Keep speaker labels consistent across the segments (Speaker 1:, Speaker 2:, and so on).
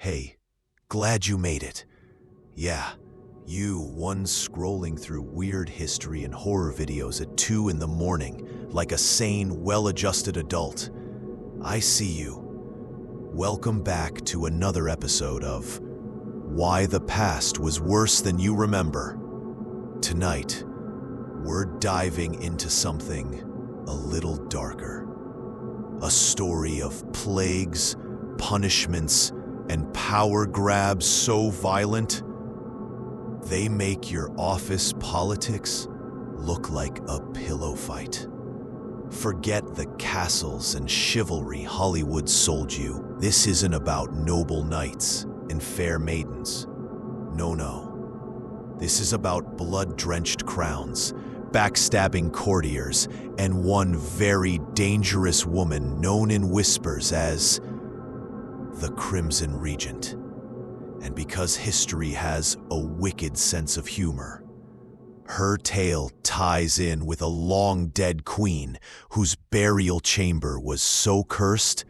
Speaker 1: Hey, glad you made it. Yeah, you, one scrolling through weird history and horror videos at 2 in the morning, like a sane, well-adjusted adult. I see you. Welcome back to another episode of Why the Past Was Worse Than You Remember. Tonight, we're diving into something a little darker. A story of plagues, punishments, and power grabs so violent, they make your office politics look like a pillow fight. Forget the castles and chivalry Hollywood sold you. This isn't about noble knights and fair maidens. No. This is about blood-drenched crowns, backstabbing courtiers, and one very dangerous woman known in whispers as the Crimson Regent. And because history has a wicked sense of humor, her tale ties in with a long-dead queen whose burial chamber was so cursed,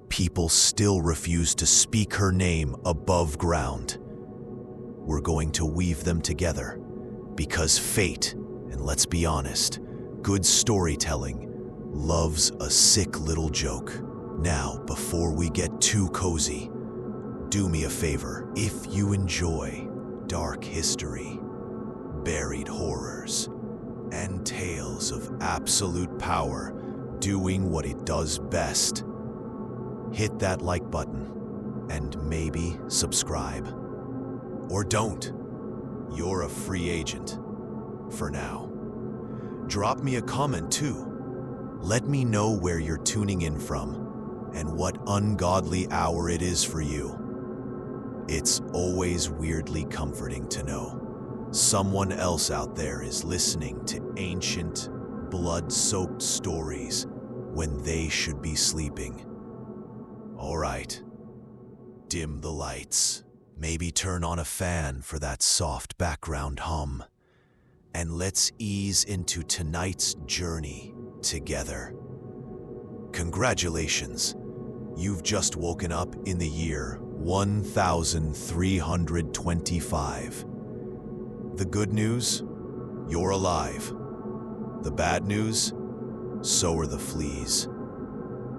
Speaker 1: people still refuse to speak her name above ground. We're going to weave them together because fate, and let's be honest, good storytelling loves a sick little joke. Now, before we get too cozy, do me a favor. If you enjoy dark history, buried horrors, and tales of absolute power doing what it does best, hit that like button and maybe subscribe. Or don't. You're a free agent. For now. Drop me a comment too. Let me know where you're tuning in from and what ungodly hour it is for you. It's always weirdly comforting to know someone else out there is listening to ancient, blood-soaked stories when they should be sleeping. All right, dim the lights. Maybe turn on a fan for that soft background hum. And let's ease into tonight's journey together. Congratulations, you've just woken up in the year 1325. The good news? You're alive. The bad news? So are the fleas.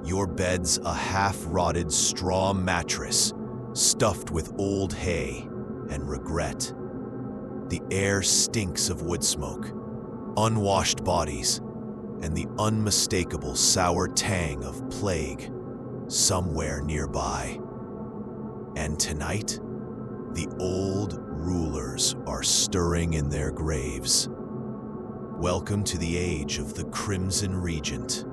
Speaker 1: Your bed's a half-rotted straw mattress stuffed with old hay and regret. The air stinks of wood smoke, unwashed bodies, and the unmistakable sour tang of plague somewhere nearby. And tonight, the old rulers are stirring in their graves. Welcome to the age of the Crimson Regent.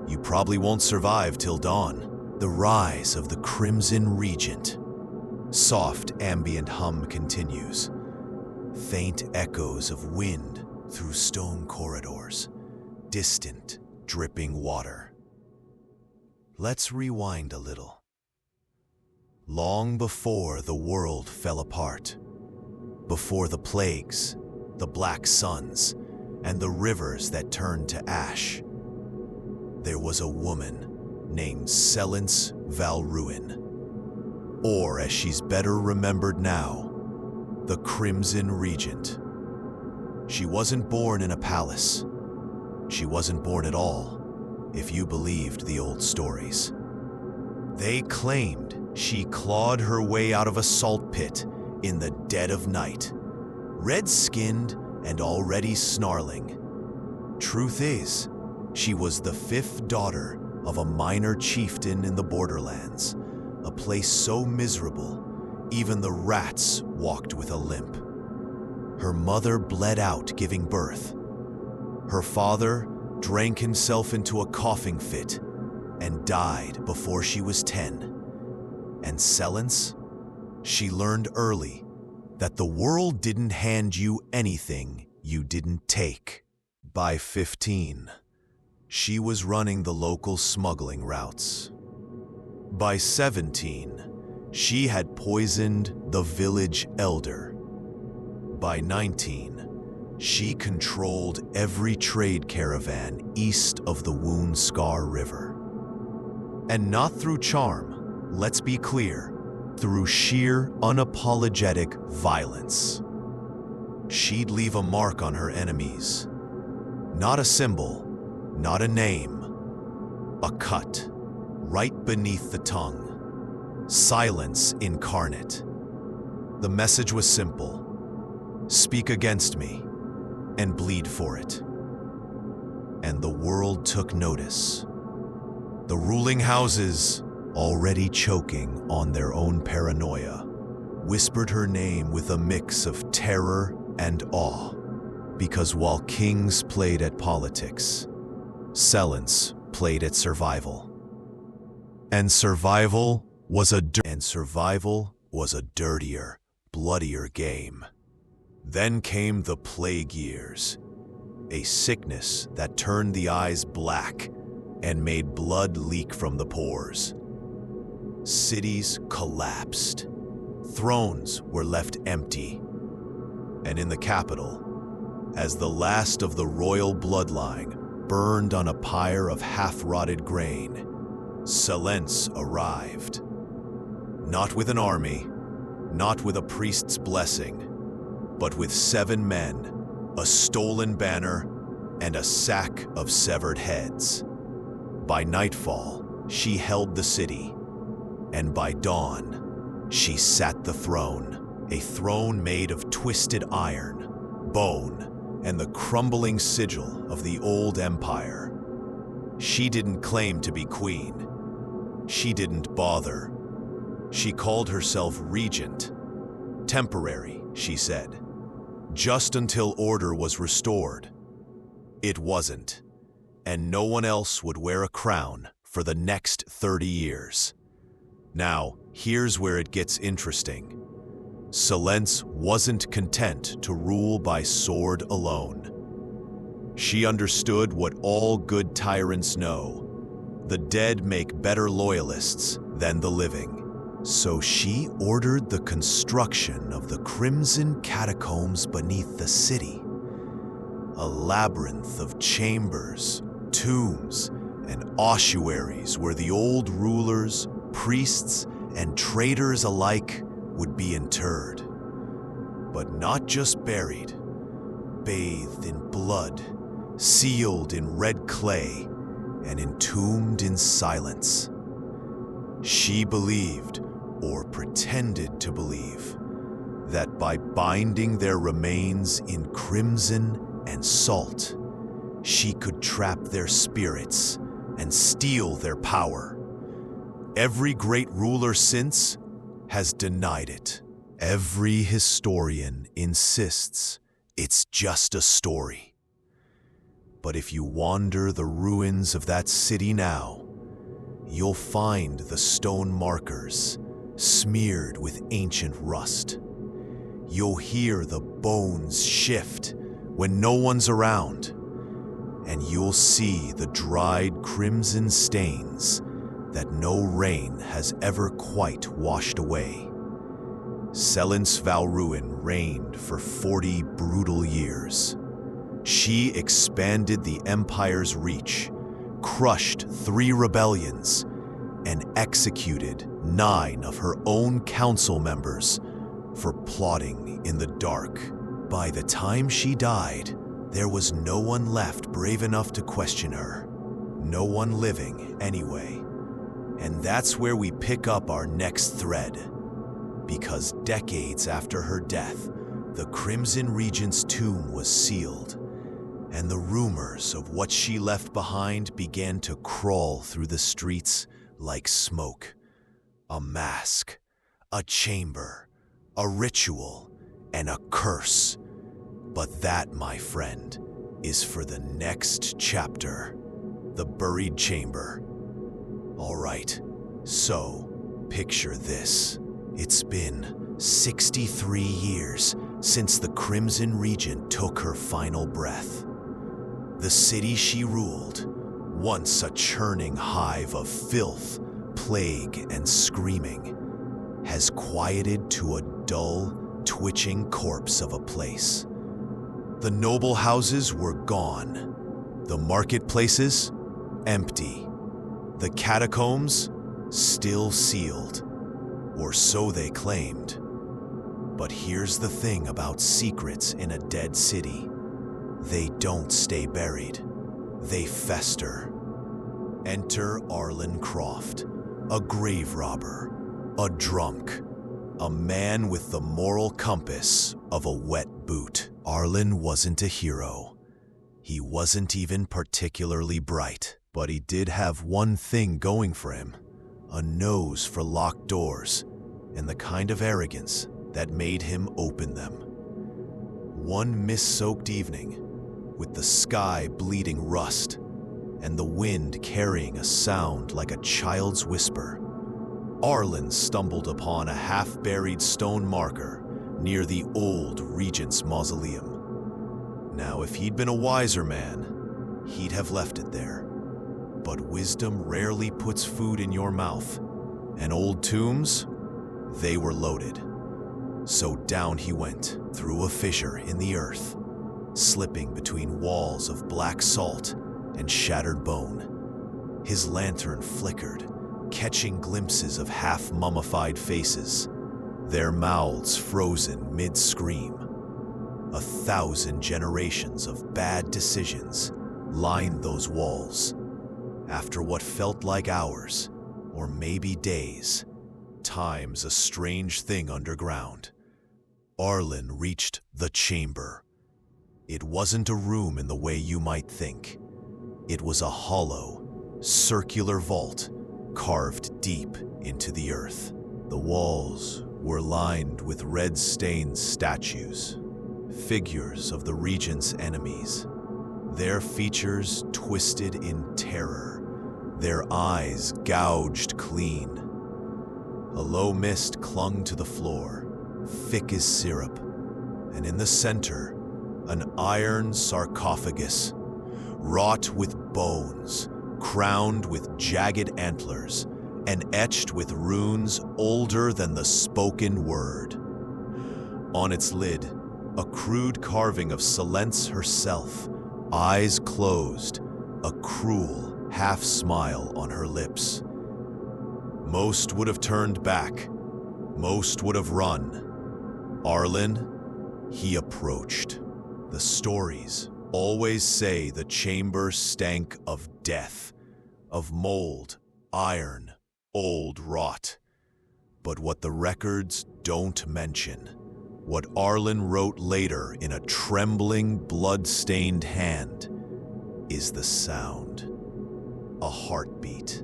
Speaker 1: You probably won't survive till dawn. The rise of the Crimson Regent. Soft ambient hum continues. Faint echoes of wind through stone corridors. Distant, dripping water. Let's rewind a little. Long before the world fell apart, before the plagues, the black suns, and the rivers that turned to ash, there was a woman named Selence Valruin, or as she's better remembered now, the Crimson Regent. She wasn't born in a palace. She wasn't born at all, if you believed the old stories. They claimed she clawed her way out of a salt pit in the dead of night, red-skinned and already snarling. Truth is, she was the 5th daughter of a minor chieftain in the borderlands, a place so miserable, even the rats walked with a limp. Her mother bled out giving birth. Her father drank himself into a coughing fit and died before she was 10. And Selence? She learned early that the world didn't hand you anything you didn't take. By 15, she was running the local smuggling routes. By 17, she had poisoned the village elder. By 19, she controlled every trade caravan east of the Wound Scar River. And not through charm, let's be clear, through sheer, unapologetic violence. She'd leave a mark on her enemies. Not a symbol, not a name. A cut, right beneath the tongue. Silence incarnate. The message was simple. Speak against me, and bleed for it. And the world took notice. The ruling houses, already choking on their own paranoia, whispered her name with a mix of terror and awe. Because while kings played at politics, Selence played at survival. And survival was a dirtier, bloodier game. Then came the plague years, a sickness that turned the eyes black and made blood leak from the pores. Cities collapsed. Thrones were left empty. And in the capital, as the last of the royal bloodline burned on a pyre of half-rotted grain, Selence arrived. Not with an army, not with a priest's blessing, but with 7 men, a stolen banner, and a sack of severed heads. By nightfall, she held the city, and by dawn, she sat the throne, a throne made of twisted iron, bone, and the crumbling sigil of the old empire. She didn't claim to be queen. She didn't bother. She called herself regent. Temporary, she said. Just until order was restored. It wasn't, and no one else would wear a crown for the next 30 years. Now, here's where it gets interesting. Selence wasn't content to rule by sword alone. She understood what all good tyrants know. The dead make better loyalists than the living. So she ordered the construction of the Crimson Catacombs beneath the city. A labyrinth of chambers, tombs, and ossuaries where the old rulers, priests, and traitors alike would be interred. But not just buried, bathed in blood, sealed in red clay, and entombed in silence. She believed, or pretended to believe, that by binding their remains in crimson and salt, she could trap their spirits and steal their power. Every great ruler since has denied it. Every historian insists it's just a story. But if you wander the ruins of that city now, you'll find the stone markers smeared with ancient rust. You'll hear the bones shift when no one's around, and you'll see the dried crimson stains that no rain has ever quite washed away. Selence Valruin reigned for 40 brutal years. She expanded the Empire's reach, crushed 3 rebellions, and executed 9 of her own council members for plotting in the dark. By the time she died, there was no one left brave enough to question her. No one living, anyway. And that's where we pick up our next thread. Because decades after her death, the Crimson Regent's tomb was sealed, and the rumors of what she left behind began to crawl through the streets like smoke. A mask, a chamber, a ritual, and a curse. But that, my friend, is for the next chapter. The buried chamber. All right, so picture this. It's been 63 years since the Crimson Regent took her final breath. The city she ruled, once a churning hive of filth, plague, and screaming, has quieted to a dull, twitching corpse of a place. The noble houses were gone. The marketplaces, empty. The catacombs, still sealed. or so they claimed. But here's the thing about secrets in a dead city. They don't stay buried. They fester. Enter Arlen Croft, a grave robber, a drunk, a man with the moral compass of a wet boot. Arlen wasn't a hero. He wasn't even particularly bright, but he did have one thing going for him: a nose for locked doors and the kind of arrogance that made him open them. One mist-soaked evening, with the sky bleeding rust and the wind carrying a sound like a child's whisper, Arlen stumbled upon a half-buried stone marker near the old Regent's mausoleum. Now, if he'd been a wiser man, he'd have left it there. But wisdom rarely puts food in your mouth, and old tombs, they were loaded. So down he went, through a fissure in the earth, slipping between walls of black salt and shattered bone. His lantern flickered, catching glimpses of half-mummified faces, their mouths frozen mid-scream. 1,000 generations of bad decisions lined those walls. After what felt like hours, or maybe days, time's a strange thing underground. Arlen reached the chamber. It wasn't a room in the way you might think. It was a hollow, circular vault carved deep into the earth. The walls were lined with red-stained statues, figures of the Regent's enemies, their features twisted in terror, their eyes gouged clean. A low mist clung to the floor, thick as syrup, and in the center, an iron sarcophagus, wrought with bones, crowned with jagged antlers, and etched with runes older than the spoken word. On its lid, a crude carving of Silence herself, eyes closed, a cruel half-smile on her lips. Most would have turned back. Most would have run. Arlen, he approached. The stories always say the chamber stank of death, of mold, iron, old rot. But what the records don't mention, what Arlen wrote later in a trembling, blood-stained hand, is the sound. A heartbeat.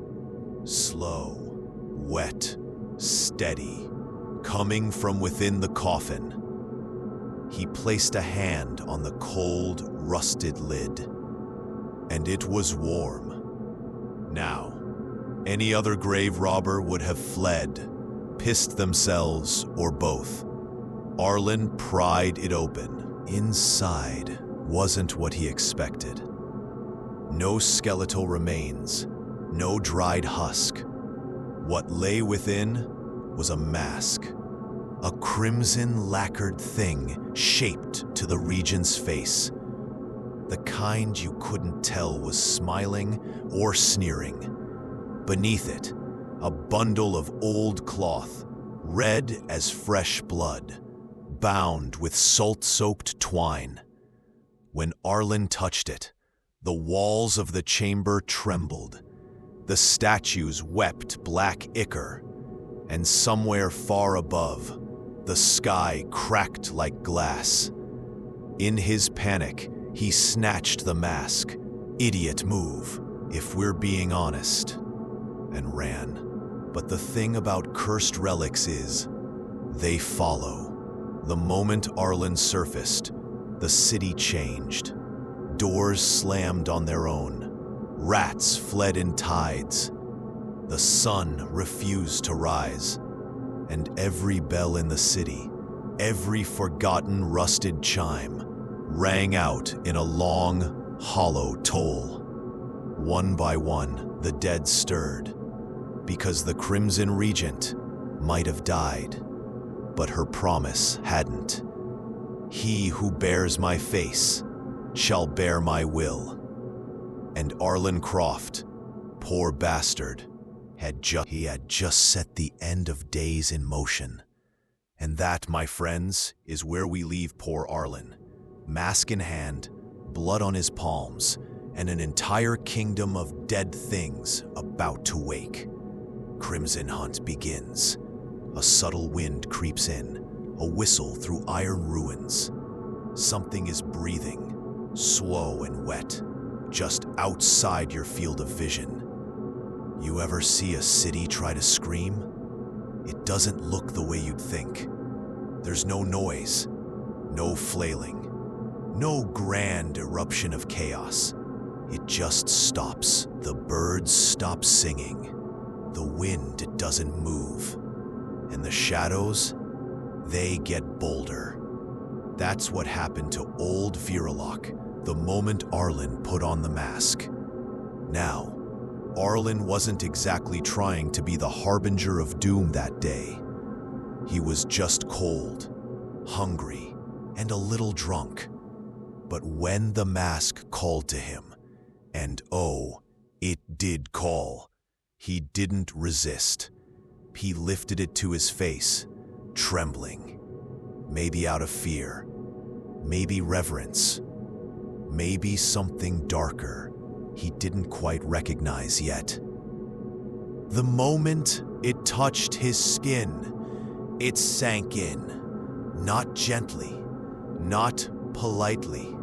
Speaker 1: Slow, wet, steady, coming from within the coffin. He placed a hand on the cold, rusted lid, and it was warm. Now, any other grave robber would have fled, pissed themselves, or both. Arlen pried it open. Inside wasn't what he expected. No skeletal remains, no dried husk. What lay within was a mask, a crimson lacquered thing shaped to the Regent's face. The kind you couldn't tell was smiling or sneering. Beneath it, a bundle of old cloth, red as fresh blood, bound with salt-soaked twine. When Arlen touched it, the walls of the chamber trembled. The statues wept black ichor, and somewhere far above, the sky cracked like glass. In his panic, he snatched the mask, idiot move, if we're being honest, and ran. But the thing about cursed relics is, they follow. The moment Arlen surfaced, the city changed. Doors slammed on their own. Rats fled in tides. The sun refused to rise. And every bell in the city, every forgotten rusted chime, rang out in a long, hollow toll. One by one, the dead stirred, because the Crimson Regent might have died, but her promise hadn't. He who bears my face shall bear my will. And Arlen Croft, poor bastard, He had just set the end of days in motion. And that, my friends, is where we leave poor Arlen. Mask in hand, blood on his palms, and an entire kingdom of dead things about to wake. Crimson Hunt begins. A subtle wind creeps in, a whistle through iron ruins. Something is breathing, slow and wet, just outside your field of vision. You ever see a city try to scream? It doesn't look the way you'd think. There's no noise, no flailing, no grand eruption of chaos. It just stops. The birds stop singing. The wind doesn't move. And the shadows, they get bolder. That's what happened to old Viralok the moment Arlen put on the mask. Now, Arlen wasn't exactly trying to be the harbinger of doom that day. He was just cold, hungry, and a little drunk. But when the mask called to him, and oh, it did call, he didn't resist. He lifted it to his face, trembling. Maybe out of fear, maybe reverence, maybe something darker he didn't quite recognize yet. The moment it touched his skin, it sank in, not gently, not politely.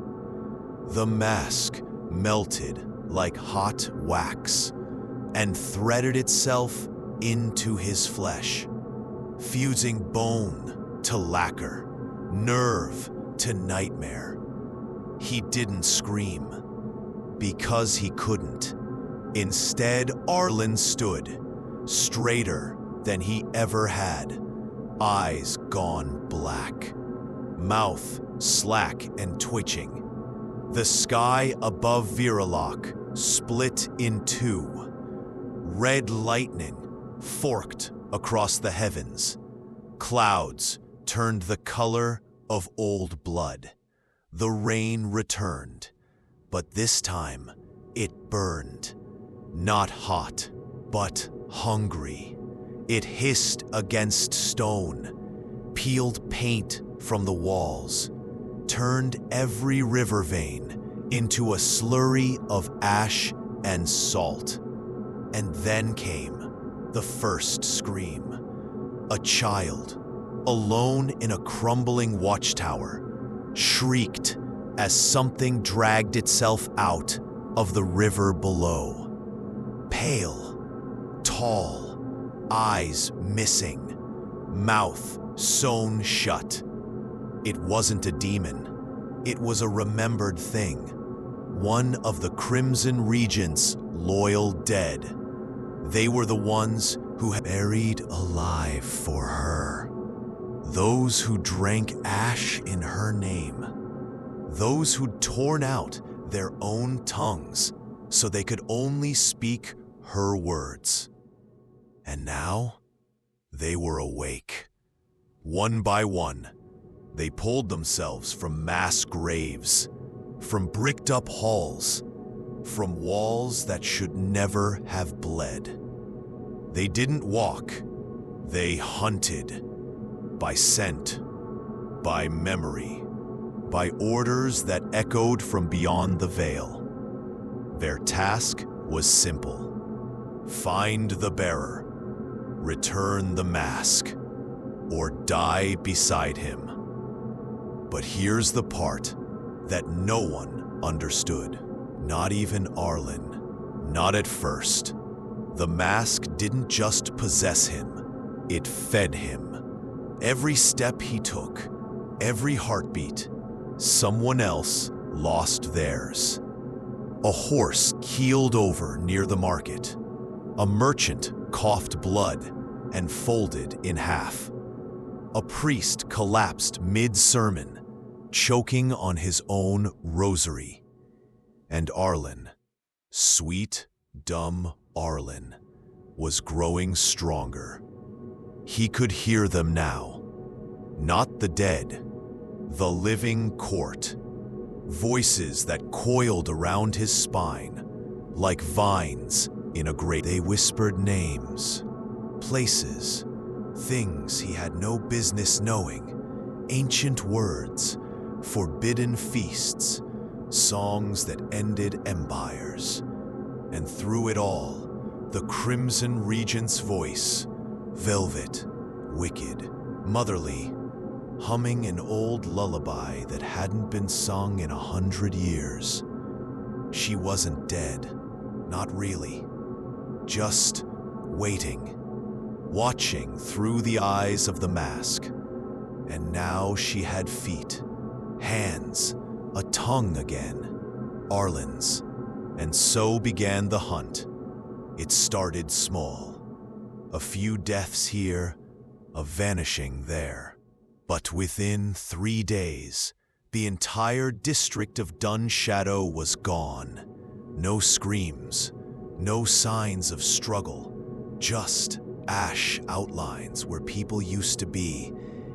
Speaker 1: The mask melted like hot wax and threaded itself into his flesh, fusing bone to lacquer, nerve to nightmare. He didn't scream, because he couldn't. Instead, Arlen stood, straighter than he ever had, eyes gone black, mouth slack and twitching. The sky above Viralok split in two. Red lightning forked across the heavens. Clouds turned the color of old blood. The rain returned, but this time it burned. Not hot, but hungry. It hissed against stone, peeled paint from the walls, turned every river vein into a slurry of ash and salt. And then came the first scream. A child, alone in a crumbling watchtower, shrieked as something dragged itself out of the river below. Pale, tall, eyes missing, mouth sewn shut. It wasn't a demon. It was a remembered thing. One of the Crimson Regent's loyal dead. They were the ones who had buried alive for her. Those who drank ash in her name. Those who'd torn out their own tongues so they could only speak her words. And now, they were awake. One by one, they pulled themselves from mass graves, from bricked-up halls, from walls that should never have bled. They didn't walk, they hunted. By scent, by memory, by orders that echoed from beyond the veil. Their task was simple. Find the bearer, return the mask, or die beside him. But here's the part that no one understood. Not even Arlen. Not at first. The mask didn't just possess him, it fed him. Every step he took, every heartbeat, someone else lost theirs. A horse keeled over near the market. A merchant coughed blood and folded in half. A priest collapsed mid-sermon, choking on his own rosary. And Arlen, sweet, dumb Arlen, was growing stronger. He could hear them now. Not the dead, the living court. Voices that coiled around his spine, like vines in a great. They whispered names, places, things he had no business knowing, ancient words, forbidden feasts, songs that ended empires. And through it all, the Crimson Regent's voice, velvet, wicked, motherly, humming an old lullaby that hadn't been sung in 100 years. She wasn't dead, not really, just waiting, watching through the eyes of the mask. And now she had feet, hands, a tongue again, Arlen's. And so began the hunt. It started small. A few deaths here, a vanishing there. But within 3 days, the entire district of Dunshadow was gone. No screams, no signs of struggle, just ash outlines where people used to be,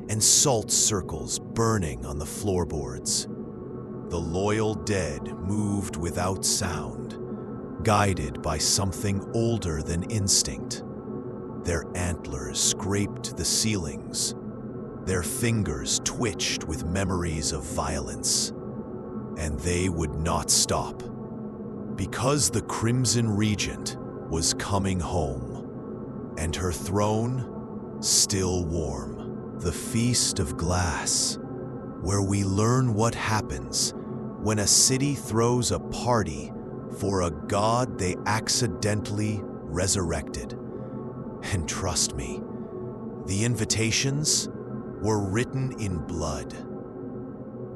Speaker 1: and salt circles burning on the floorboards. The loyal dead moved without sound, guided by something older than instinct. Their antlers scraped the ceilings. Their fingers twitched with memories of violence. And they would not stop, because the Crimson Regent was coming home, and her throne still warm. The Feast of Glass, where we learn what happens when a city throws a party for a god they accidentally resurrected. And trust me, the invitations were written in blood.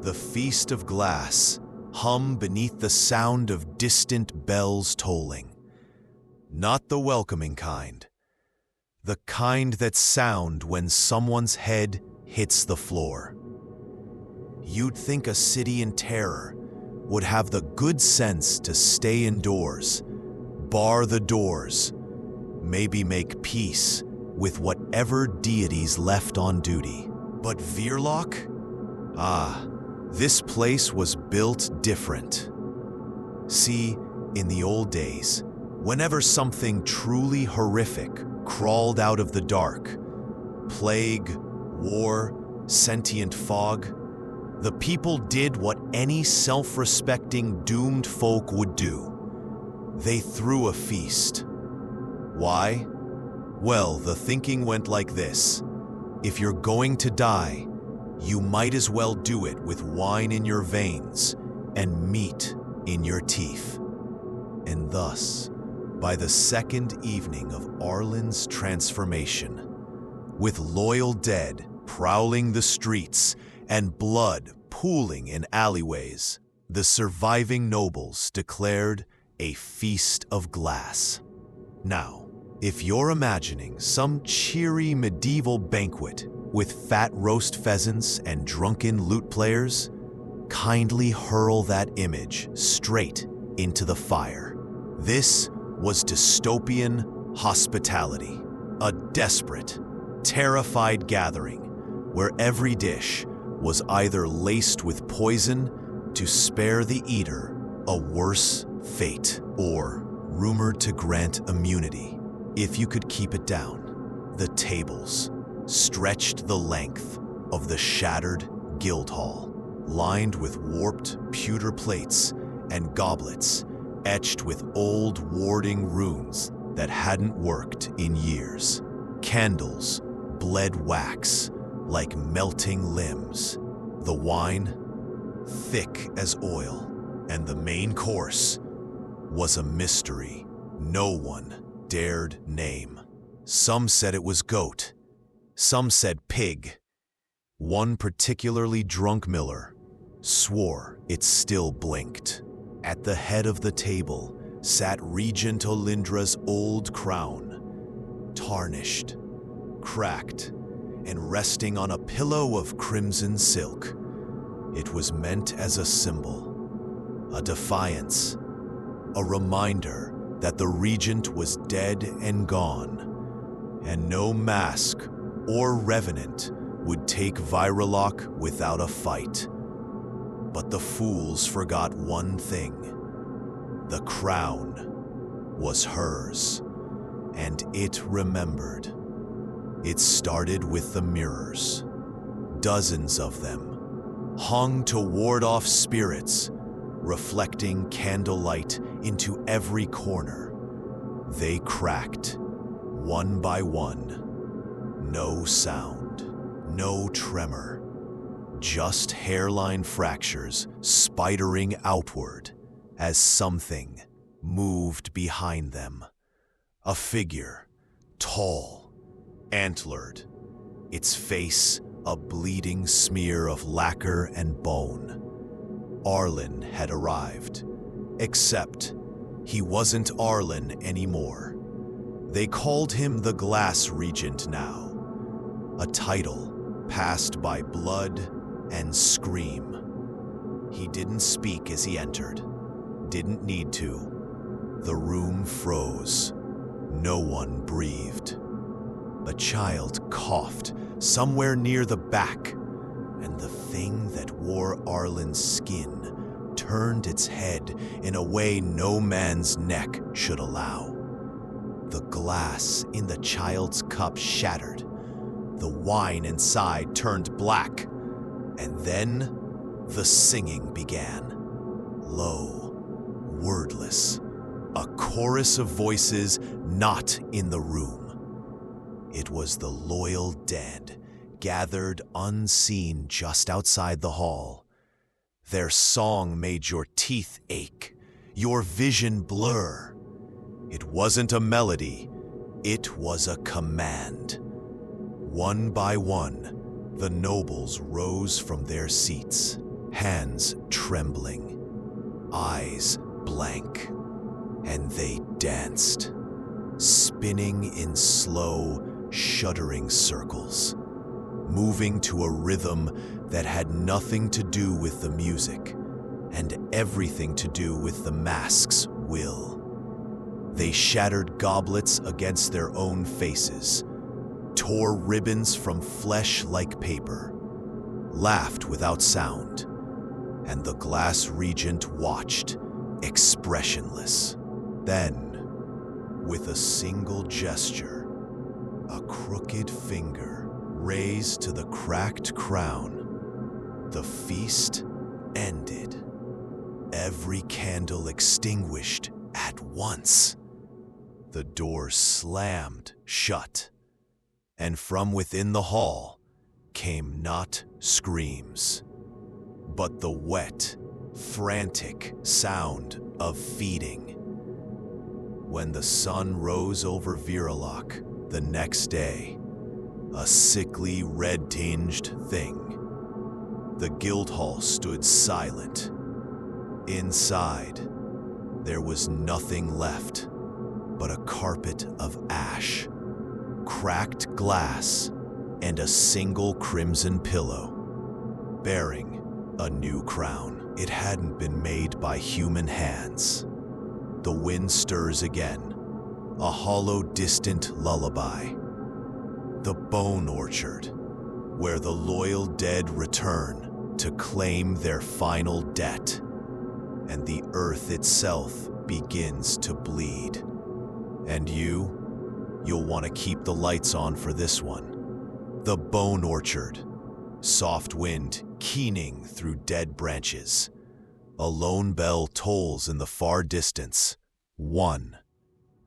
Speaker 1: The Feast of Glass hum beneath the sound of distant bells tolling. Not the welcoming kind. The kind that sound when someone's head hits the floor. You'd think a city in terror would have the good sense to stay indoors, bar the doors, maybe make peace with whatever deities left on duty. But Veerlock? This place was built different. See, in the old days, whenever something truly horrific crawled out of the dark, plague, war, sentient fog, the people did what any self-respecting doomed folk would do. They threw a feast. Why? Well, the thinking went like this. If you're going to die, you might as well do it with wine in your veins and meat in your teeth. And thus, by the second evening of Arlen's transformation, with loyal dead prowling the streets and blood pooling in alleyways, the surviving nobles declared a feast of glass. Now, if you're imagining some cheery medieval banquet with fat roast pheasants and drunken lute players, kindly hurl that image straight into the fire. This was dystopian hospitality, a desperate, terrified gathering where every dish was either laced with poison to spare the eater a worse fate, or rumored to grant immunity if you could keep it down. The tables stretched the length of the shattered guild hall, lined with warped pewter plates and goblets etched with old warding runes that hadn't worked in years. Candles bled wax like melting limbs. The wine, thick as oil, and the main course was a mystery no one dared name. Some said it was goat, some said pig. One particularly drunk miller swore it still blinked. At the head of the table sat Regent Olindra's old crown, tarnished, cracked, and resting on a pillow of crimson silk. It was meant as a symbol, a defiance, a reminder that the regent was dead and gone, and no mask or revenant would take Veerlock without a fight. But the fools forgot one thing: the crown. was hers, and it remembered. It started with the mirrors. Dozens of them, hung to ward off spirits, reflecting candlelight into every corner. They cracked, one by one. No sound, no tremor, just hairline fractures spidering outward as something moved behind them. A figure, tall, antlered, its face a bleeding smear of lacquer and bone. Arlen had arrived, except he wasn't Arlen anymore. They called him the Glass Regent now, a title passed by blood and scream. He didn't speak as he entered, didn't need to. The room froze. No one breathed. A child coughed somewhere near the back, and the thing that wore Arlen's skin turned its head in a way no man's neck should allow. The glass in the child's cup shattered. The wine inside turned black, and then the singing began. Low, wordless, a chorus of voices not in the room. It was the loyal dead, gathered unseen just outside the hall. Their song made your teeth ache, your vision blur. It wasn't a melody, it was a command. One by one, the nobles rose from their seats, hands trembling, eyes blank, and they danced, spinning in slow, shuddering circles, moving to a rhythm that had nothing to do with the music and everything to do with the mask's will. They shattered goblets against their own faces, tore ribbons from flesh like paper, laughed without sound, and the Glass Regent watched, expressionless. Then, with a single gesture, a crooked finger raised to the cracked crown, the feast ended. Every candle extinguished at once. The door slammed shut, and from within the hall came not screams, but the wet, frantic sound of feeding. When the sun rose over Viraloch the next day, a sickly red-tinged thing, the Guildhall stood silent. Inside, there was nothing left but a carpet of ash, cracked glass, and a single crimson pillow, bearing a new crown. It hadn't been made by human hands. The wind stirs again, a hollow, distant lullaby. The Bone Orchard, where the loyal dead return to claim their final debt, and the earth itself begins to bleed. And you'll want to keep the lights on for this one. The Bone Orchard, soft wind keening through dead branches. A lone bell tolls in the far distance. 1,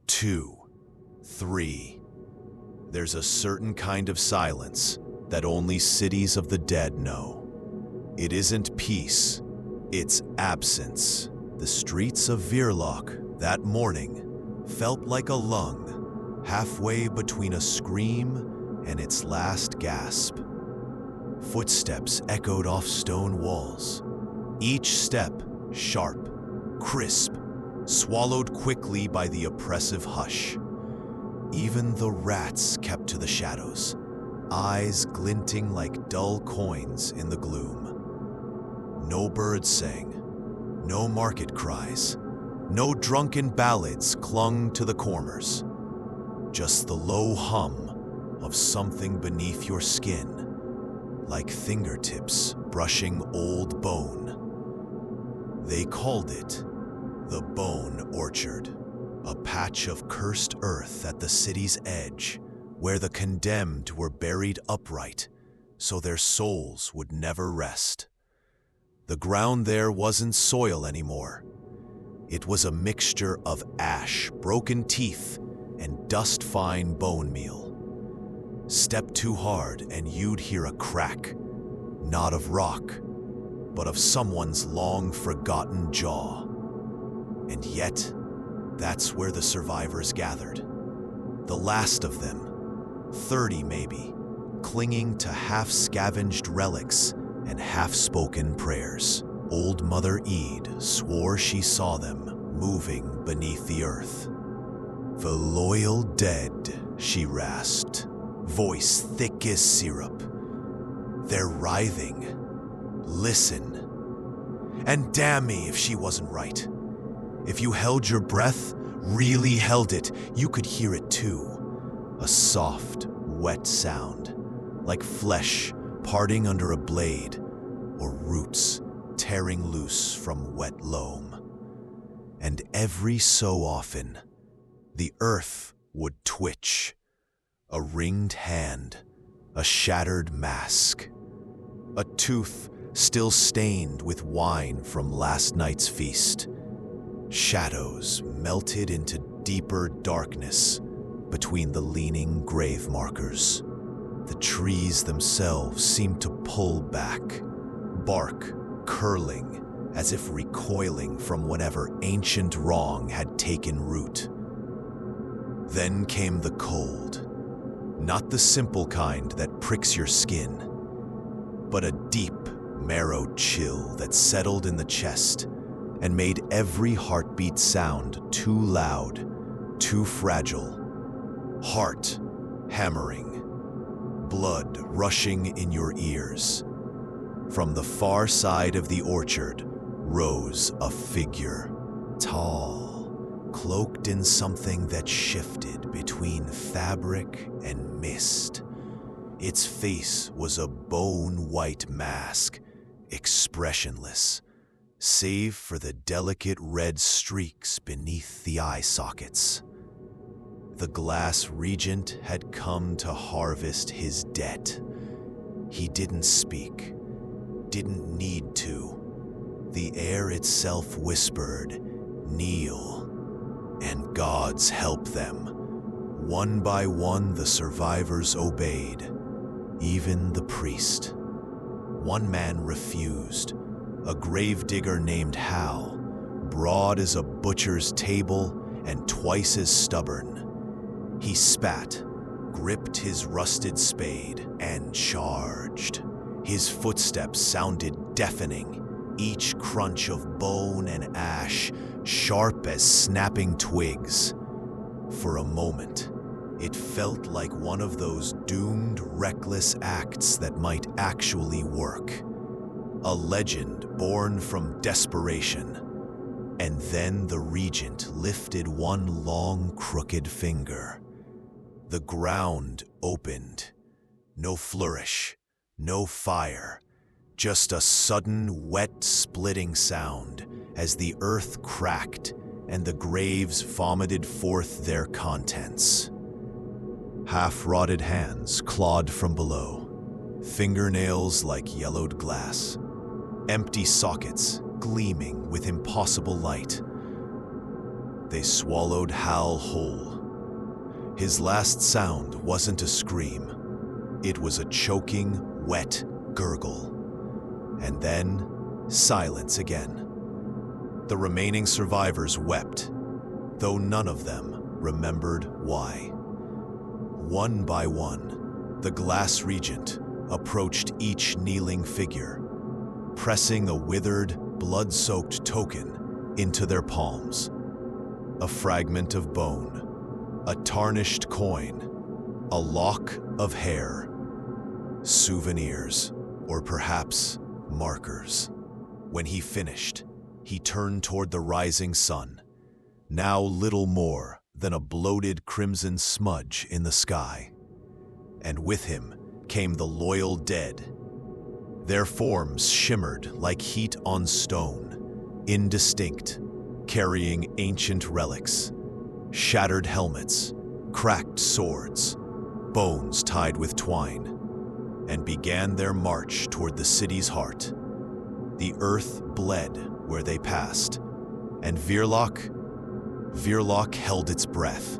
Speaker 1: 2, 3. There's a certain kind of silence that only cities of the dead know. It isn't peace, it's absence. The streets of Viraloch that morning felt like a lung, halfway between a scream and its last gasp. Footsteps echoed off stone walls, each step sharp, crisp, swallowed quickly by the oppressive hush. Even the rats kept to the shadows, eyes glinting like dull coins in the gloom. No birds sang, no market cries, no drunken ballads clung to the corners. Just the low hum of something beneath your skin, like fingertips brushing old bone. They called it the Bone Orchard, A patch of cursed earth at the city's edge, where the condemned were buried upright, so their souls would never rest. The ground there wasn't soil anymore. It was a mixture of ash, broken teeth, and dust-fine bone meal. Step too hard and you'd hear a crack, not of rock, but of someone's long-forgotten jaw. And yet, that's where the survivors gathered. The last of them, 30 maybe, clinging to half-scavenged relics and half-spoken prayers. Old Mother Eid swore she saw them moving beneath the earth. "The loyal dead," she rasped, voice thick as syrup. "They're writhing. Listen." And damn me if she wasn't right. If you held your breath, really held it, you could hear it too. A soft, wet sound, like flesh parting under a blade, or roots tearing loose from wet loam. And every so often, the earth would twitch. A ringed hand, a shattered mask, a tooth still stained with wine from last night's feast. Shadows melted into deeper darkness between the leaning grave markers. The trees themselves seemed to pull back, bark curling as if recoiling from whatever ancient wrong had taken root. Then came the cold, not the simple kind that pricks your skin, but a deep, marrow chill that settled in the chest and made every heartbeat sound too loud, too fragile. Heart hammering, blood rushing in your ears. From the far side of the orchard rose a figure, tall, cloaked in something that shifted between fabric and mist. Its face was a bone-white mask, expressionless, save for the delicate red streaks beneath the eye sockets. The glass regent had come to harvest his debt. He didn't speak, didn't need to. The air itself whispered, "Kneel," and gods help them. One by one, the survivors obeyed, even the priest. One man refused, a gravedigger named Hal, broad as a butcher's table and twice as stubborn. He spat, gripped his rusted spade, and charged. His footsteps sounded deafening, each crunch of bone and ash sharp as snapping twigs. For a moment, it felt like one of those doomed, reckless acts that might actually work. A legend born from desperation. And then the regent lifted one long, crooked finger. The ground opened. No flourish, no fire, just a sudden, wet, splitting sound as the earth cracked and the graves vomited forth their contents. Half-rotted hands clawed from below, fingernails like yellowed glass, empty sockets gleaming with impossible light. They swallowed Hal whole. His last sound wasn't a scream. It was a choking, wet gurgle. And then, silence again. The remaining survivors wept, though none of them remembered why. One by one, the glass regent approached each kneeling figure, pressing a withered, blood-soaked token into their palms. A fragment of bone, a tarnished coin, a lock of hair. Souvenirs, or perhaps markers. When he finished, he turned toward the rising sun, now little more than a bloated crimson smudge in the sky. And with him came the loyal dead. Their forms shimmered like heat on stone, indistinct, carrying ancient relics. Shattered helmets, cracked swords, bones tied with twine, and began their march toward the city's heart. The earth bled where they passed, and Virlock held its breath,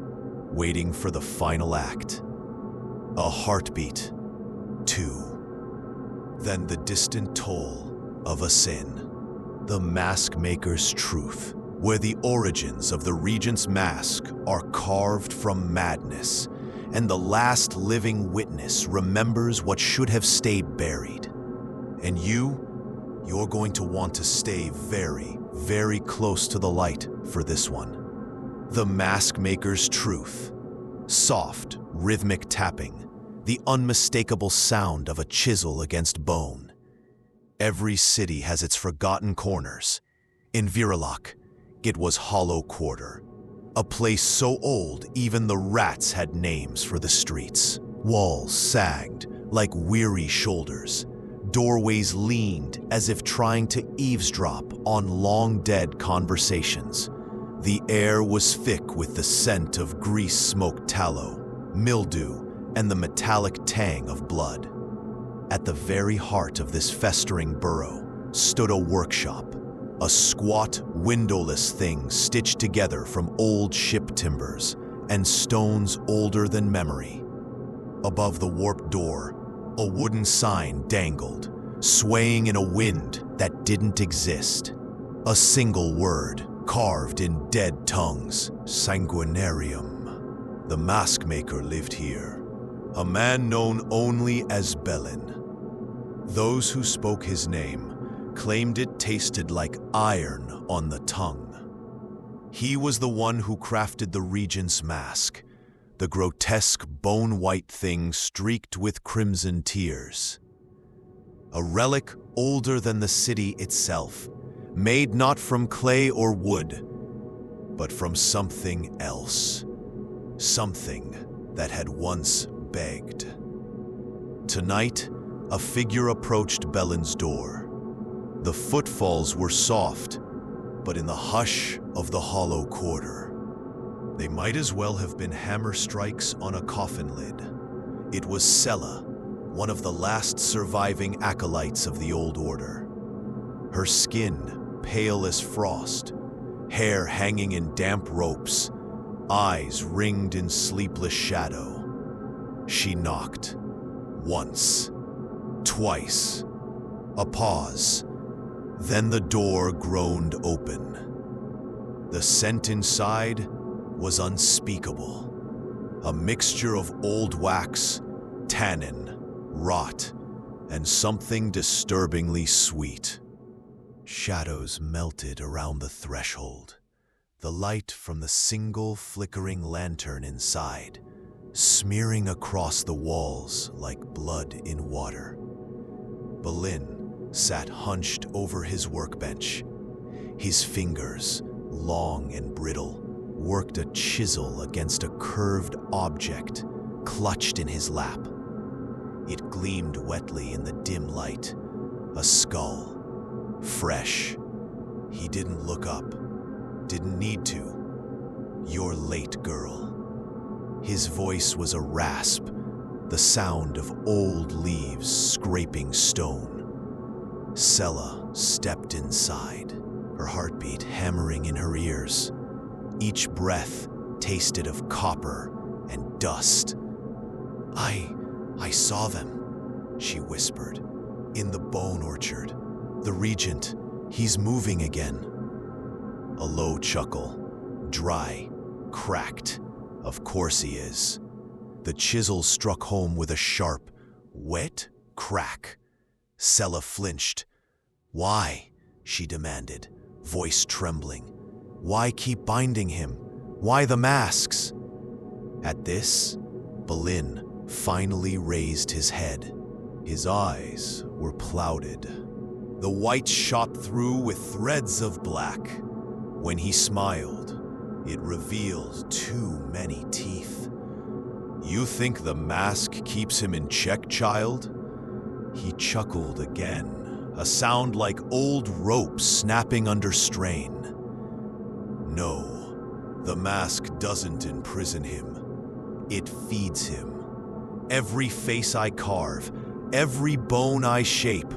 Speaker 1: waiting for the final act. A heartbeat, two, then the distant toll of a sin. The Mask Maker's truth, where the origins of the Regent's mask are carved from madness, and the last living witness remembers what should have stayed buried. And you're going to want to stay very, very close to the light for this one. The Mask Maker's truth. Soft, rhythmic tapping, the unmistakable sound of a chisel against bone. Every city has its forgotten corners. In Virlock, it was Hollow Quarter, a place so old even the rats had names for the streets. Walls sagged like weary shoulders. Doorways leaned as if trying to eavesdrop on long-dead conversations. The air was thick with the scent of grease-smoked tallow, mildew, and the metallic tang of blood. At the very heart of this festering burrow stood a workshop, a squat, windowless thing stitched together from old ship timbers and stones older than memory. Above the warped door, a wooden sign dangled, swaying in a wind that didn't exist. A single word, carved in dead tongues, Sanguinarium. The Mask Maker lived here, a man known only as Belin. Those who spoke his name claimed it tasted like iron on the tongue. He was the one who crafted the Regent's mask, the grotesque bone-white thing streaked with crimson tears. A relic older than the city itself, made not from clay or wood, but from something else. Something that had once begged. Tonight, a figure approached Belin's door. The footfalls were soft, but in the hush of the Hollow Quarter. They might as well have been hammer strikes on a coffin lid. It was Sella, one of the last surviving acolytes of the Old Order. Her skin pale as frost, hair hanging in damp ropes, eyes ringed in sleepless shadow. She knocked. Once. Twice. A pause. Then the door groaned open. The scent inside was unspeakable. A mixture of old wax, tannin, rot, and something disturbingly sweet. Shadows melted around the threshold, the light from the single flickering lantern inside, smearing across the walls like blood in water. Belin sat hunched over his workbench. His fingers, long and brittle, worked a chisel against a curved object clutched in his lap. It gleamed wetly in the dim light, a skull. Fresh. He didn't look up. Didn't need to. "You're late, girl." His voice was a rasp, the sound of old leaves scraping stone. Sella stepped inside, her heartbeat hammering in her ears. Each breath tasted of copper and dust. I saw them," she whispered. "In the bone orchard. The Regent, he's moving again." A low chuckle. Dry. Cracked. Of course he is. The chisel struck home with a sharp, wet crack. Sella flinched. "Why?" she demanded, voice trembling. "Why keep binding him? Why the masks?" At this, Belin finally raised his head. His eyes were clouded. The white shot through with threads of black. When he smiled, it revealed too many teeth. "You think the mask keeps him in check, child?" He chuckled again, a sound like old rope snapping under strain. "No, The mask doesn't imprison him. It feeds him. Every face I carve, every bone I shape,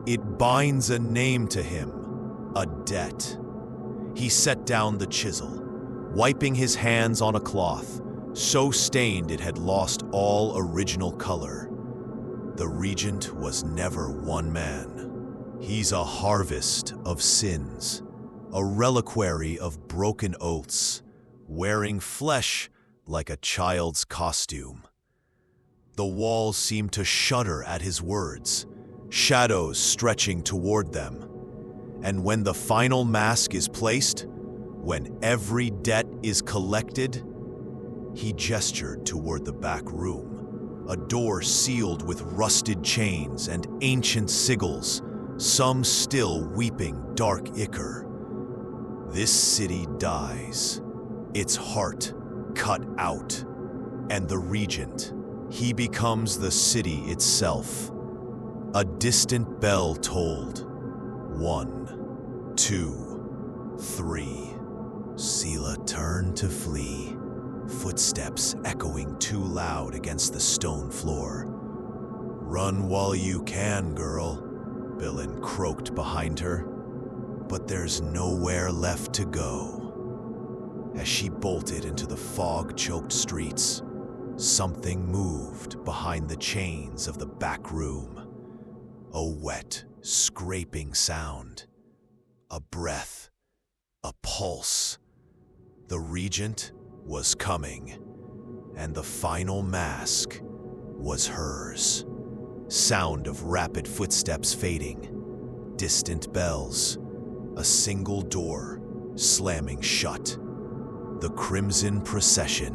Speaker 1: it binds a name to him, a debt. He set down the chisel, wiping his hands on a cloth, so stained it had lost all original color. The Regent was never one man. He's a harvest of sins, a reliquary of broken oaths, wearing flesh like a child's costume. The walls seemed to shudder at his words, shadows stretching toward them. And when the final mask is placed, when every debt is collected, he gestured toward the back room, a door sealed with rusted chains and ancient sigils, some still weeping dark ichor. This city dies, its heart cut out, and the Regent, he becomes the city itself. A distant bell tolled. 1, 2, 3. Sela turned to flee, footsteps echoing too loud against the stone floor. "Run while you can, girl," Billen croaked behind her. But there's nowhere left to go. As she bolted into the fog-choked streets, something moved behind the chains of the back room. A wet, scraping sound. A breath. A pulse. The Regent was coming, and the final mask was hers. Sound of rapid footsteps fading. Distant bells. A single door slamming shut. The Crimson Procession,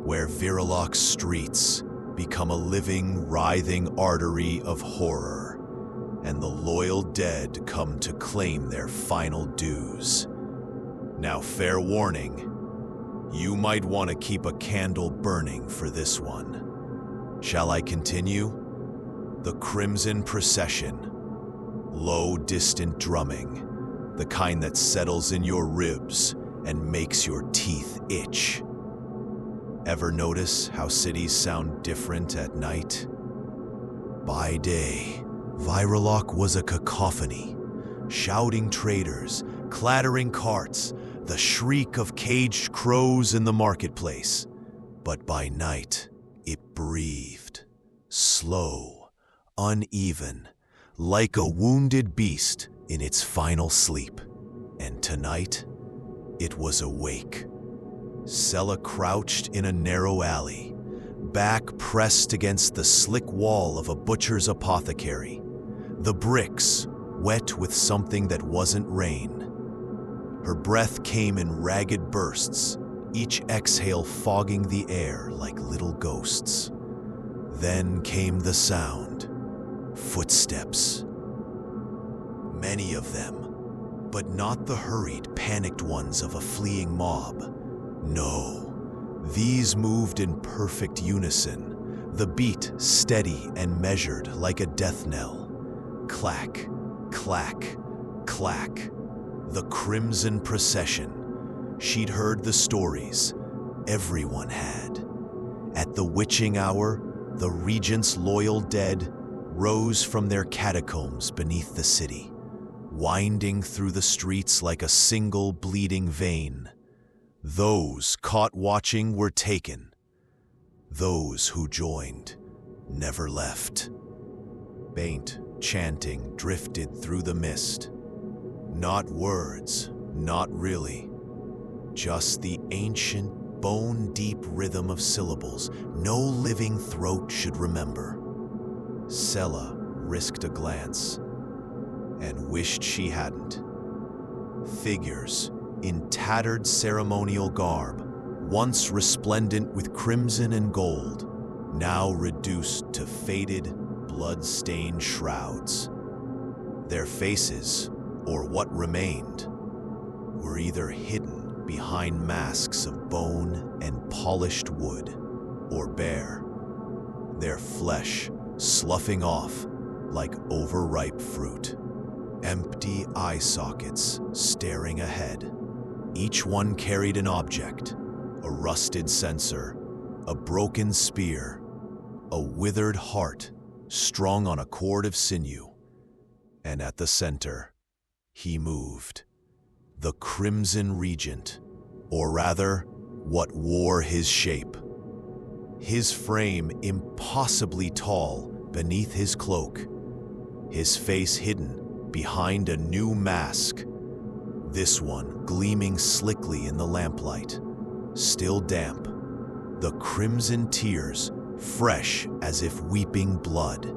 Speaker 1: where Verilok's streets become a living, writhing artery of horror, and the loyal dead come to claim their final dues. Now, fair warning, you might want to keep a candle burning for this one. Shall I continue? The Crimson Procession. Low, distant drumming, the kind that settles in your ribs and makes your teeth itch. Ever notice how cities sound different at night? By day, Verilok was a cacophony. Shouting traders, clattering carts, the shriek of caged crows in the marketplace. But by night, it breathed. Slow, uneven, like a wounded beast in its final sleep. And tonight, it was awake. Sela crouched in a narrow alley, back pressed against the slick wall of a butcher's apothecary, the bricks wet with something that wasn't rain. Her breath came in ragged bursts, each exhale fogging the air like little ghosts. Then came the sound. Footsteps. Many of them, but not the hurried, panicked ones of a fleeing mob. No, these moved in perfect unison, the beat steady and measured like a death knell. Clack, clack, clack. The Crimson Procession. She'd heard the stories. Everyone had. At the witching hour, the Regent's loyal dead rose from their catacombs beneath the city, winding through the streets like a single bleeding vein. Those caught watching were taken. Those who joined never left. Faint chanting drifted through the mist. Not words, not really. Just the ancient, bone-deep rhythm of syllables no living throat should remember. Sela risked a glance and wished she hadn't. Figures in tattered ceremonial garb, once resplendent with crimson and gold, now reduced to faded, blood-stained shrouds. Their faces, or what remained, were either hidden behind masks of bone and polished wood, or bare, their flesh sloughing off like overripe fruit. Empty eye sockets staring ahead, Each one carried an object, a rusted censer, a broken spear, a withered heart strung on a cord of sinew. And at the center, he moved. The Crimson Regent, or rather, what wore his shape. His frame impossibly tall beneath his cloak, his face hidden behind a new mask, this one gleaming slickly in the lamplight, still damp, the crimson tears fresh as if weeping blood.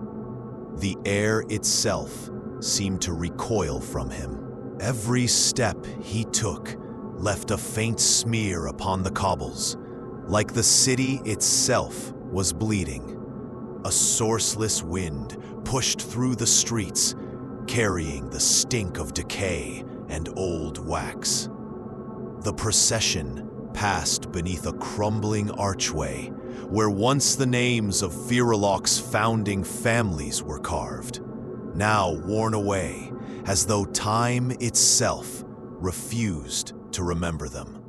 Speaker 1: The air itself seemed to recoil from him. Every step he took left a faint smear upon the cobbles, like the city itself was bleeding. A sourceless wind pushed through the streets, carrying the stink of decay and old wax. The procession passed beneath a crumbling archway where once the names of Fearlock's founding families were carved, now worn away as though time itself refused to remember them.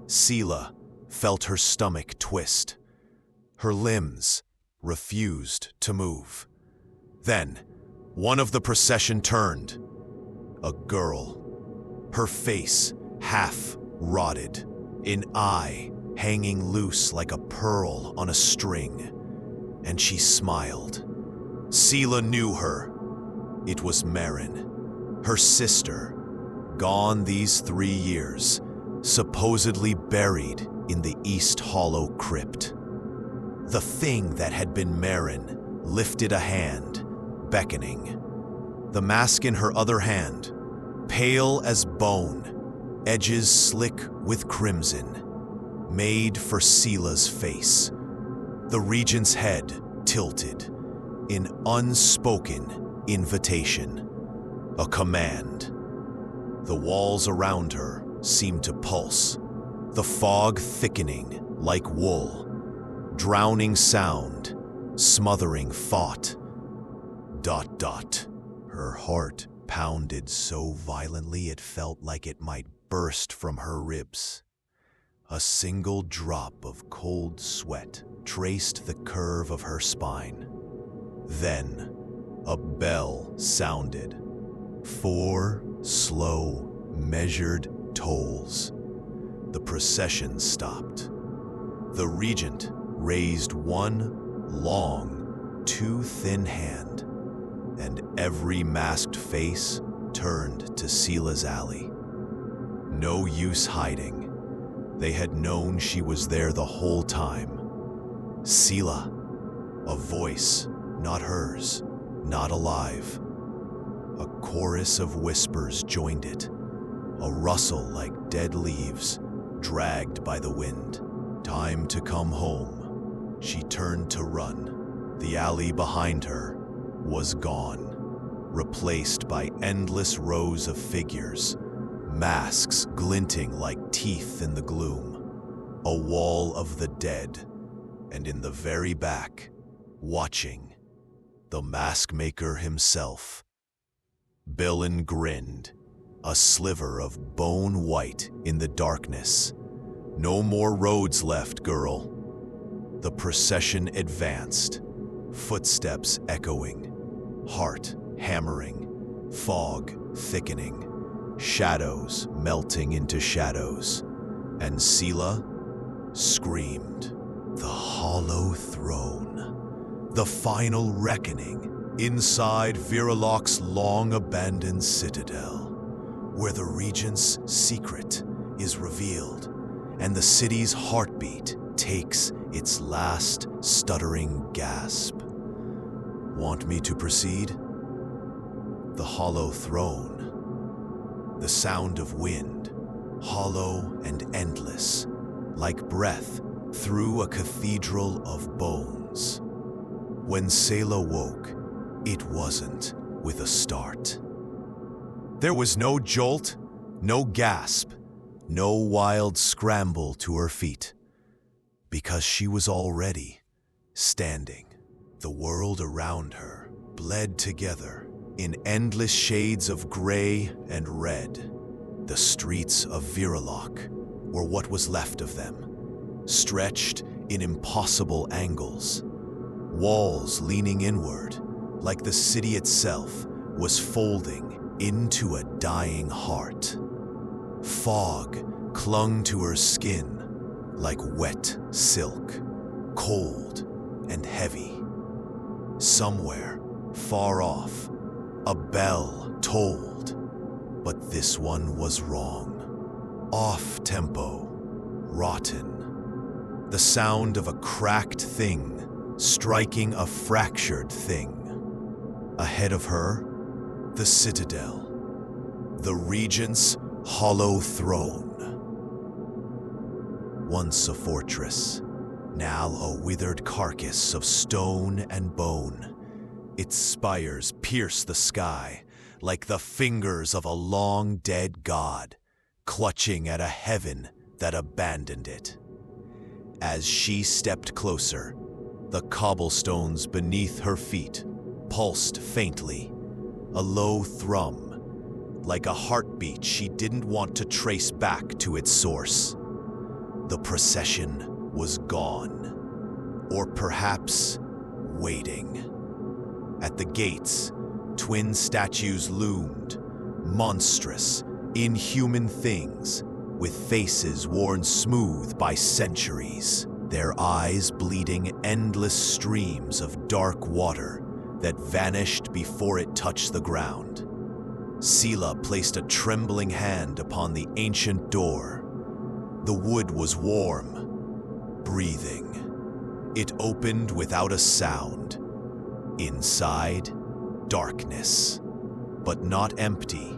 Speaker 1: Seela felt her stomach twist. Her limbs refused to move. Then, one of the procession turned. A girl. Her face half rotted, an eye hanging loose like a pearl on a string. And she smiled. Seela knew her. It was Marin, her sister, gone these 3 years, supposedly buried in the East Hollow crypt. The thing that had been Marin lifted a hand, beckoning. The mask in her other hand, pale as bone, edges slick with crimson, made for Seela's face. The Regent's head tilted, in unspoken invitation, a command. The walls around her seemed to pulse, the fog thickening like wool, drowning sound, smothering thought. ... Her heart pounded so violently it felt like it might burst from her ribs. A single drop of cold sweat traced the curve of her spine. Then, a bell sounded. 4 slow, measured tolls. The procession stopped. The Regent raised one long, too thin hand, and every masked face turned to Seela's alley. No use hiding. They had known she was there the whole time. Seela, a voice, not hers, not alive. A chorus of whispers joined it, a rustle like dead leaves, dragged by the wind. Time to come home. She turned to run. The alley behind her was gone, replaced by endless rows of figures, masks glinting like teeth in the gloom, a wall of the dead, and in the very back, watching, the mask maker himself. Billin grinned, a sliver of bone white in the darkness. No more roads left, girl. The procession advanced, footsteps echoing, heart hammering, fog thickening, shadows melting into shadows, and Seela screamed. The Hollow Throne, the final reckoning, inside Fearlock's long-abandoned citadel, where the Regent's secret is revealed and the city's heartbeat takes its last stuttering gasp. Want me to proceed? The Hollow Throne. The sound of wind, hollow and endless, like breath through a cathedral of bones. When Seela woke, it wasn't with a start. There was no jolt, no gasp, no wild scramble to her feet, because she was already standing. The world around her bled together in endless shades of gray and red. The streets of Viralok, or what was left of them, stretched in impossible angles. Walls leaning inward, like the city itself was folding into a dying heart. Fog clung to her skin like wet silk, cold and heavy. Somewhere, far off, a bell tolled, but this one was wrong. Off-tempo, rotten. The sound of a cracked thing striking a fractured thing. Ahead of her, the citadel, the regent's hollow throne. Once a fortress, now a withered carcass of stone and bone. Its spires pierce the sky like the fingers of a long-dead god, clutching at a heaven that abandoned it. As she stepped closer, the cobblestones beneath her feet pulsed faintly, a low thrum, like a heartbeat she didn't want to trace back to its source. The procession was gone, or perhaps waiting. At the gates, twin statues loomed, monstrous, inhuman things, with faces worn smooth by centuries, their eyes bleeding endless streams of dark water that vanished before it touched the ground. Sela placed a trembling hand upon the ancient door. The wood was warm, breathing. It opened without a sound. Inside, darkness, but not empty.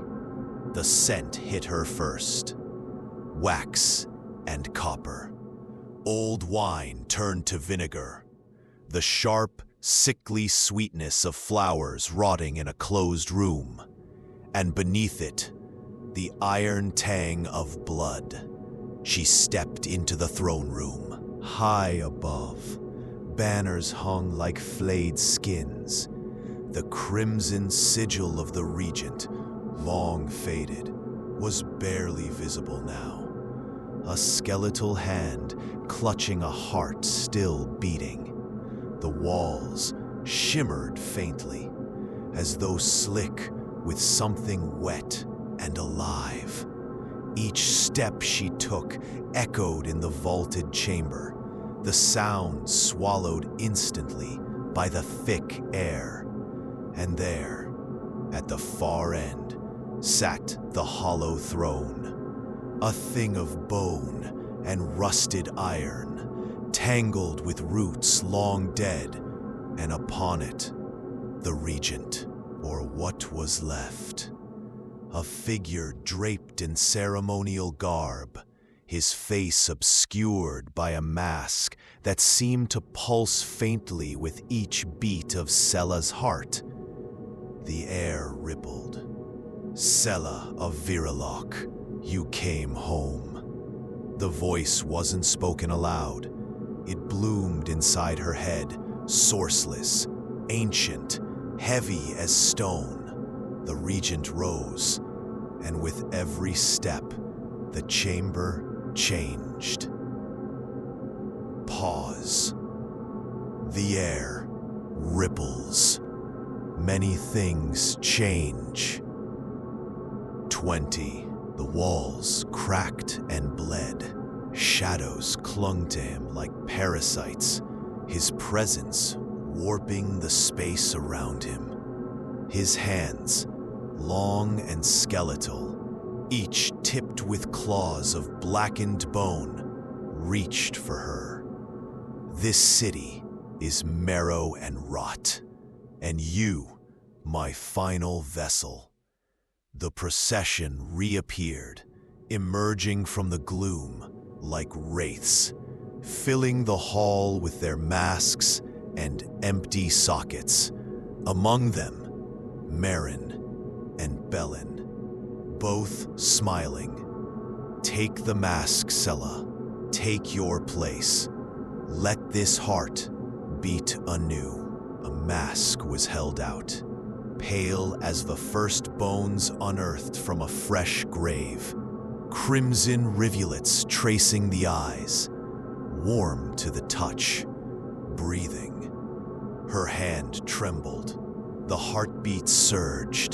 Speaker 1: The scent hit her first. Wax and copper. Old wine turned to vinegar. The sharp, sickly sweetness of flowers rotting in a closed room. And beneath it, the iron tang of blood. She stepped into the throne room. High above, banners hung like flayed skins. The crimson sigil of the regent, long faded, was barely visible now. A skeletal hand clutching a heart still beating. The walls shimmered faintly, as though slick with something wet and alive. Each step she took echoed in the vaulted chamber, the sound swallowed instantly by the thick air. And there, at the far end, sat the hollow throne, a thing of bone and rusted iron, tangled with roots long dead, and upon it, the regent, or what was left. A figure draped in ceremonial garb, his face obscured by a mask that seemed to pulse faintly with each beat of Sela's heart. The air rippled. Sela of Viralok, you came home. The voice wasn't spoken aloud. It bloomed inside her head, sourceless, ancient, heavy as stone. The regent rose, and with every step, the chamber changed. Pause. The air ripples. Many things change. 20. The walls cracked and bled. Shadows clung to him like parasites, his presence warping the space around him. His hands, long and skeletal, each tipped with claws of blackened bone, reached for her. This city is marrow and rot, and you, my final vessel. The procession reappeared, emerging from the gloom like wraiths, filling the hall with their masks and empty sockets. Among them, Marin and Belen, both smiling. Take the mask, Sela. Take your place. Let this heart beat anew. A mask was held out, pale as the first bones unearthed from a fresh grave. crimson rivulets tracing the eyes, warm to the touch, breathing. Her hand trembled, the heartbeat surged,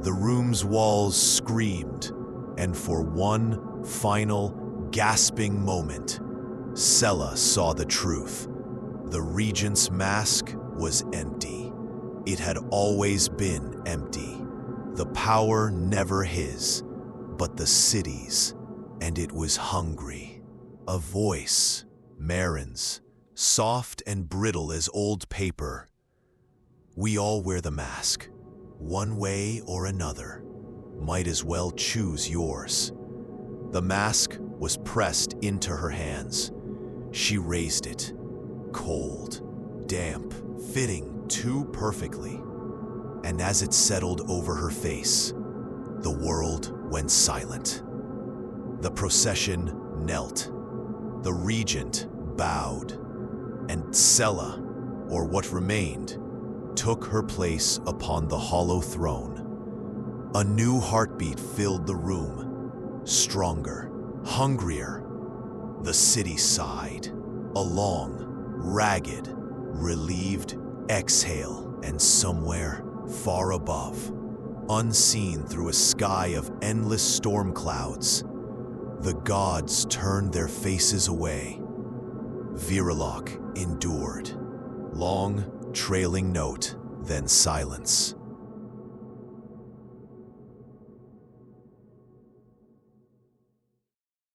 Speaker 1: the room's walls screamed, and for one final, gasping moment, Sela saw the truth. The Regent's mask was empty. It had always been empty. The power never his, but the city's, and it was hungry. A voice, Marin's, soft and brittle as old paper. We all wear the mask, one way or another. Might as well choose yours. The mask was pressed into her hands. She raised it, cold, damp, fitting too perfectly. And as it settled over her face, the world went silent. The procession knelt. The Regent bowed, and Sela, or what remained, took her place upon the hollow throne. A new heartbeat filled the room, stronger, hungrier. The city sighed, a long, ragged, relieved exhale, and somewhere far above, unseen through a sky of endless storm clouds, the gods turned their faces away. Verilok endured. Long, trailing note, then silence.